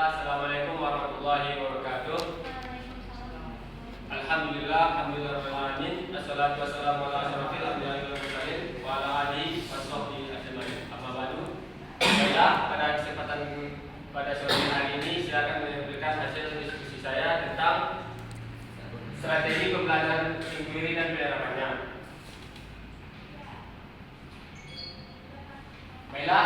Bismillah, Assalamualaikum warahmatullahi wabarakatuh. Alhamdulillah, alhamdulillahirabbil alamin. Assalatu wassalamu ala asyrofil anbiya'i wal mursalin wa ala alihi washabbihi ajmain. Amma ba'du. Baiklah, pada kesempatan pada sore hari ini silakan memberikan hasil diskusi saya tentang strategi pembelajaran inquiry dan penerapannya. Baiklah,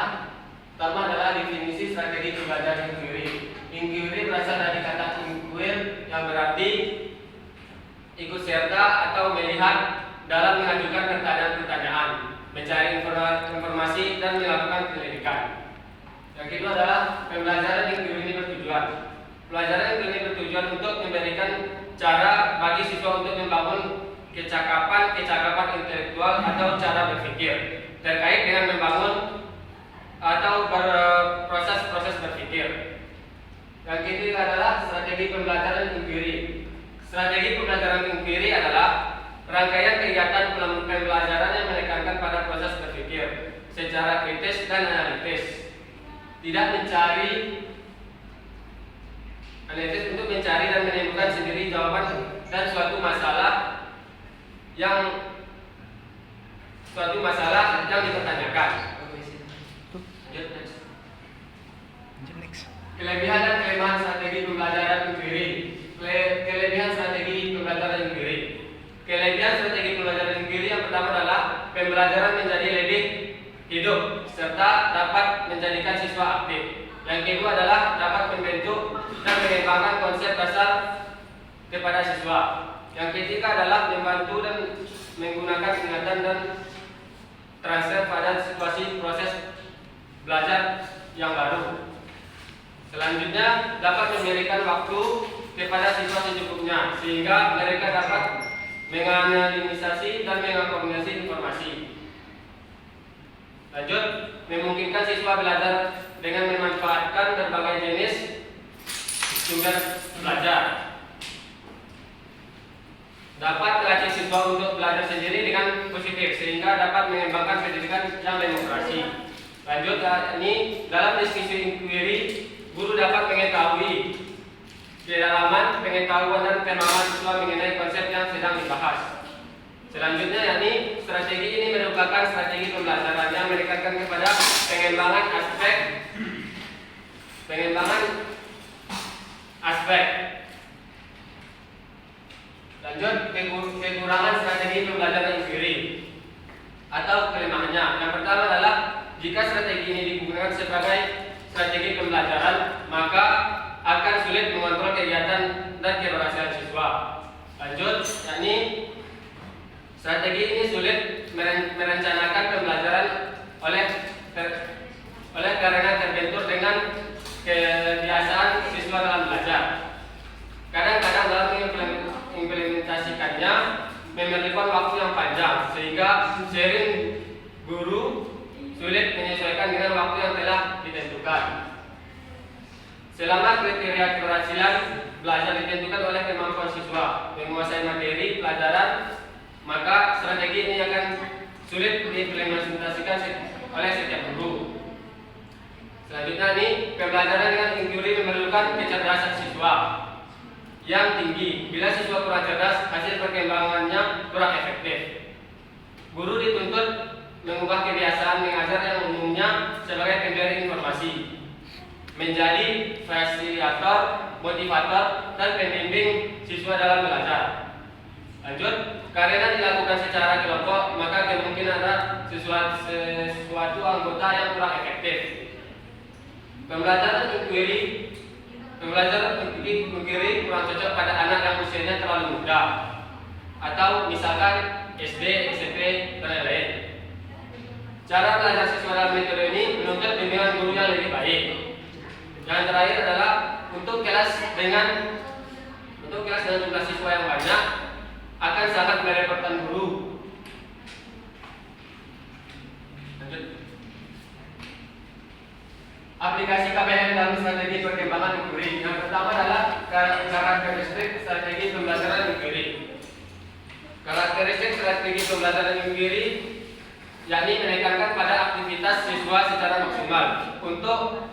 pertama adalah definisi strategi pembelajaran inquiry. Inquiry berasal dari kata inquire yang berarti ikut serta atau melihat dalam mengajukan pertanyaan-pertanyaan, mencari informasi dan melakukan penyelidikan. Yang kedua adalah pembelajaran inquiry ini bertujuan. Pembelajaran inquiry bertujuan untuk memberikan cara bagi siswa untuk membangun kecakapan intelektual atau cara berpikir terkait dengan membangun atau proses berpikir. Yang ketiga adalah strategi pembelajaran inquiry. Strategi pembelajaran inquiry adalah rangkaian kegiatan pembelajaran yang menekankan pada proses berpikir secara kritis dan analitis. Tidak mencari analitis untuk mencari dan menemukan sendiri jawaban dan suatu masalah yang dipertanyakan. Kelebihan dan kelemahan strategi pembelajaran inquiry. Kelebihan strategi pembelajaran inquiry. Kelebihan strategi pembelajaran inquiry yang pertama adalah pembelajaran menjadi lebih hidup serta dapat menjadikan siswa aktif. Yang kedua adalah dapat membentuk dan mengembangkan konsep dasar kepada siswa. Yang ketiga adalah membantu dan menggunakan ingatan dan transfer pada situasi proses belajar yang baru. Selanjutnya dapat memberikan waktu kepada siswa secukupnya sehingga mereka dapat menganalisasi dan mengakomodasi informasi. Lanjut, memungkinkan siswa belajar dengan memanfaatkan berbagai jenis sumber belajar. Dapat melatih siswa untuk belajar sendiri dengan positif sehingga dapat mengembangkan pendidikan yang demokrasi. Lanjut, ini dalam diskusi inquiry guru dapat mengetahui kedalaman pengetahuan dan pemahaman siswa mengenai konsep yang sedang dibahas. Selanjutnya, yakni strategi ini merupakan strategi pembelajaran yang menekankan kepada pengembangan aspek. Lanjut, kekurangan strategi pembelajaran inquiry atau kelemahannya. Yang pertama adalah jika strategi ini digunakan sebagai strategi pembelajaran, maka akan sulit mengontrol kegiatan dan keberhasilan siswa. Lanjut, yakni strategi ini sulit merencanakan pembelajaran oleh karena terbentur dengan kebiasaan siswa dalam belajar. Kadang-kadang dalam mengimplementasikannya memerlukan waktu yang panjang sehingga sering guru sulit menyesuaikan dengan waktu yang telah ditentukan. Selama kriteria keberhasilan belajar ditentukan oleh kemampuan siswa menguasai materi pelajaran, maka strategi ini akan sulit diimplementasikan oleh setiap guru. Selanjutnya, ini pembelajaran dengan inquiry memerlukan kecerdasan siswa yang tinggi. Bila siswa kurang cerdas, hasil perkembangannya kurang efektif. Guru dituntut mengubah kebiasaan mengajar yang umumnya sebagai pemberi informasi menjadi fasilitator, motivator, dan pembimbing siswa dalam belajar. Lanjut, karena dilakukan secara kelompok, maka kemungkinan ada sesuatu anggota yang kurang efektif. Pembelajaran inquiry kurang cocok pada anak yang usianya terlalu muda atau misalkan SD, SMP, dan lain-lain. Cara belajar siswa dalam metode ini menuntut bimbingan guru yang lebih baik. Yang terakhir adalah untuk kelas dengan jumlah siswa yang banyak akan sangat merepotkan guru. Lanjut. Aplikasi KBM dalam strategi perkembangan inquiry. Yang pertama adalah karakteristik strategi pembelajaran inquiry. Karakteristik strategi pembelajaran inquiry yakni menekankan pada aktivitas siswa secara maksimal untuk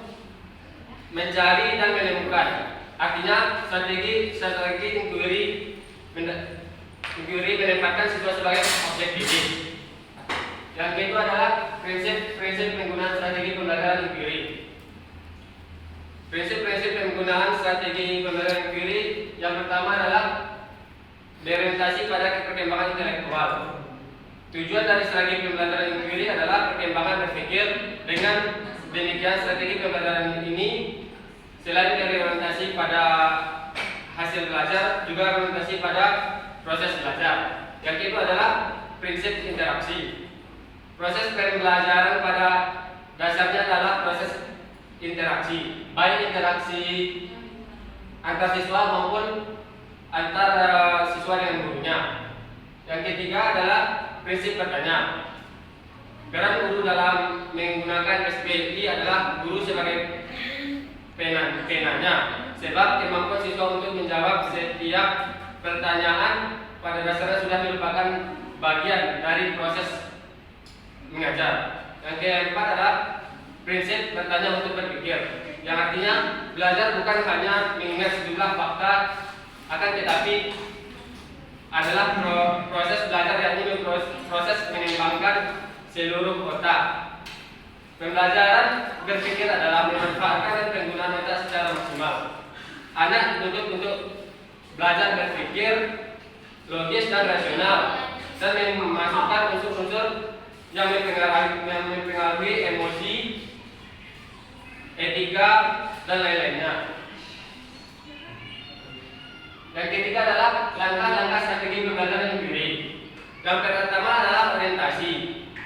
mencari dan menemukan. Artinya strategi inquiry menempatkan siswa sebagai objek didik. Yang kedua adalah prinsip penggunaan strategi pembelajaran inquiry. Prinsip-prinsip penggunaan strategi pembelajaran inquiry yang pertama adalah berorientasi pada perkembangan intelektual. Tujuan dari strategi pembelajaran inquiry adalah perkembangan berpikir. Dengan demikian strategi pembelajaran ini selain dari orientasi pada hasil belajar, juga orientasi pada proses belajar. Yang kedua adalah prinsip interaksi. Proses pembelajaran pada dasarnya adalah proses interaksi, baik interaksi antar siswa maupun antar siswa dengan gurunya. Yang ketiga adalah prinsip bertanya. Peran guru dalam menggunakan SPI adalah guru sebagai penanya, sebab kemampuan siswa untuk menjawab setiap pertanyaan pada dasarnya sudah merupakan bagian dari proses mengajar. Yang keempat adalah prinsip bertanya untuk berpikir, yang artinya belajar bukan hanya mengingat sejumlah fakta, akan tetapi adalah proses belajar, yakni proses mengembangkan seluruh otak. Pembelajaran berpikir adalah memanfaatkan dan penggunaan otak secara maksimal. Anak dituntut untuk belajar berpikir logis dan rasional, dan memasukkan unsur-unsur yang mempengaruhi emosi, etika, dan lain-lainnya. Yang ketiga adalah langkah-langkah strategi pembelajaran inquiry. Yang pertama adalah orientasi.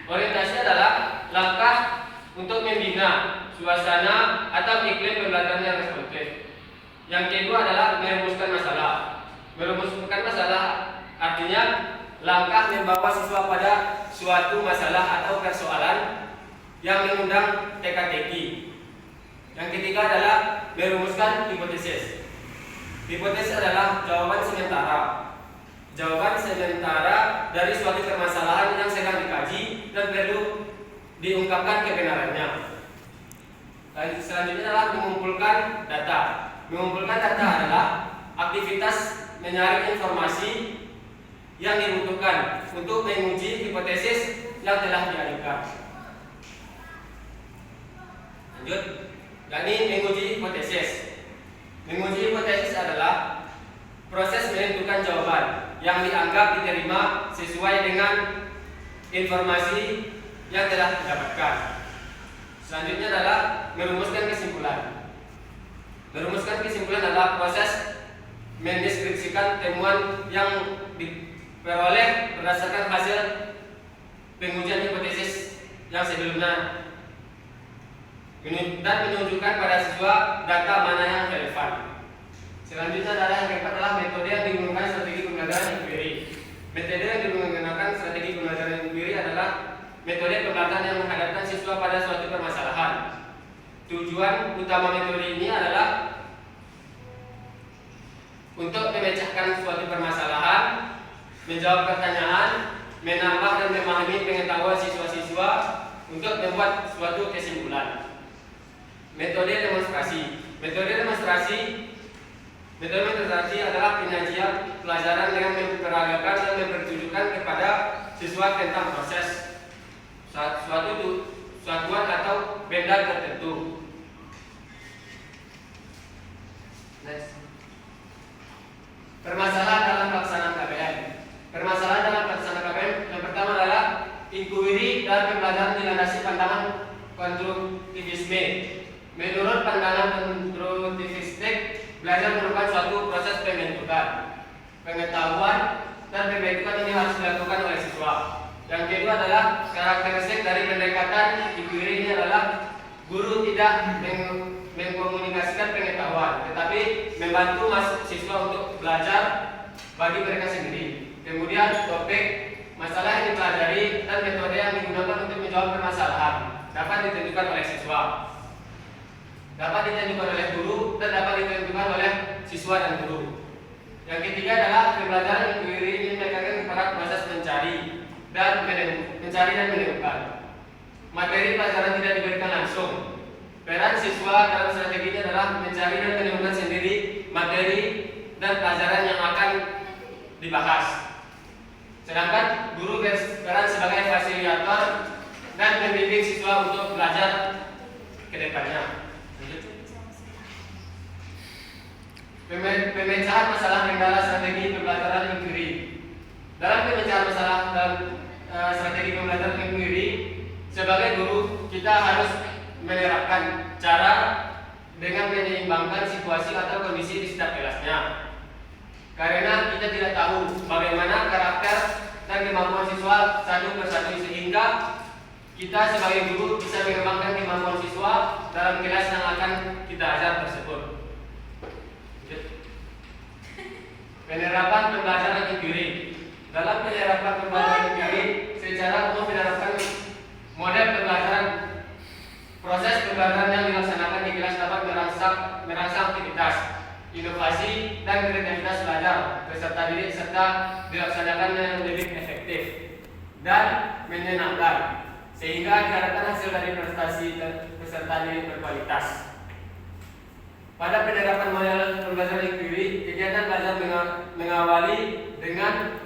Orientasi adalah langkah untuk membina suasana atau iklim pembelajaran yang responsif. Yang kedua adalah merumuskan masalah. Merumuskan masalah artinya langkah membawa siswa pada suatu masalah atau persoalan yang mengundang teka-teki. Yang ketiga adalah merumuskan hipotesis. Hipotesis adalah jawaban sementara. Jawaban sementara dari suatu permasalahan yang sedang dikaji dan perlu diungkapkan kebenarannya. Selanjutnya adalah mengumpulkan data. Mengumpulkan data adalah aktivitas menyaring informasi yang dibutuhkan untuk menguji hipotesis yang telah diajukan. Lanjut, yakni menguji hipotesis. Menguji hipotesis adalah proses menentukan jawaban yang dianggap diterima sesuai dengan informasi yang telah didapatkan. Selanjutnya adalah merumuskan kesimpulan. Merumuskan kesimpulan adalah proses mendeskripsikan temuan yang diperoleh berdasarkan hasil pengujian hipotesis yang sebelumnya, dan menunjukkan pada siswa data mana yang relevan. Selanjutnya adalah yang keempat adalah metode yang digunakan strategi pembelajaran inquiry. Metode yang digunakan strategi pembelajaran inquiry adalah metode pembelajaran yang menghadapkan siswa pada suatu permasalahan. Tujuan utama metode ini adalah untuk memecahkan suatu permasalahan, menjawab pertanyaan, menambah dan memahami pengetahuan siswa-siswa untuk membuat suatu kesimpulan. Metode demonstrasi. Metode demonstrasi adalah penyajian pelajaran dengan memperagakan dan mempertunjukkan kepada siswa tentang proses satuan atau benda tertentu. Next. Permasalahan dalam pelaksanaan KBM. Permasalahan dalam pelaksanaan KBM yang pertama adalah inquiry dan pembelajaran dilandasi pandangan konstruktivisme. Menurut pandangan konstruktivistik, belajar merupakan suatu proses pembentukan pengetahuan, dan pembentukan ini harus dilakukan oleh siswa. Yang kedua adalah karakteristik dari pendekatan inquiry ini adalah guru tidak mengkomunikasikan pengetahuan, tetapi membantu siswa untuk belajar bagi mereka sendiri. Kemudian topik, masalah yang dipelajari, dan metode yang digunakan untuk menjawab permasalahan dapat ditentukan oleh siswa, dapat ditentukan oleh guru, dan dapat ditentukan oleh siswa dan guru. Yang ketiga adalah pembelajaran inquiry ini menekankan kepada proses mencari dan menemukan. Materi pelajaran tidak diberikan langsung, Peran siswa dalam strategi ini adalah mencari dan menemukan sendiri materi dan pelajaran yang akan dibahas. Sedangkan guru berperan sebagai fasilitator dan membimbing siswa untuk belajar ke depannya. Pemecahan masalah kendala strategi pembelajaran inquiry. Dalam pemecahan masalah dan strategi pembelajaran inquiry, sebagai guru kita harus menerapkan cara dengan menyeimbangkan situasi atau kondisi di setiap kelasnya. Karena kita tidak tahu bagaimana karakter dan kemampuan siswa satu persatu, sehingga kita sebagai guru bisa mengembangkan kemampuan siswa dalam kelas yang akan kita ajar tersebut. Penerapan pembelajaran inquiry. Dalam penerapan pembelajaran inquiry, secara umum menerapkan model pembelajaran. Proses pembelajaran yang dilaksanakan di kelas dapat merangsang aktivitas, inovasi, dan kreativitas belajar peserta didik serta dilaksanakan dengan lebih efektif dan menyenangkan, sehingga diharapkan hasil dari prestasi peserta didik berkualitas. Pada penerapan model pembelajaran inquiry, kegiatan belajar mengawali dengan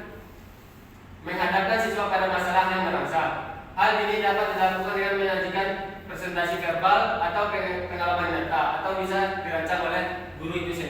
menghadapkan siswa pada masalah yang merangsang. Hal ini dapat dilakukan dengan menyajikan presentasi verbal atau pengalaman nyata, atau bisa dirancang oleh guru itu sendiri.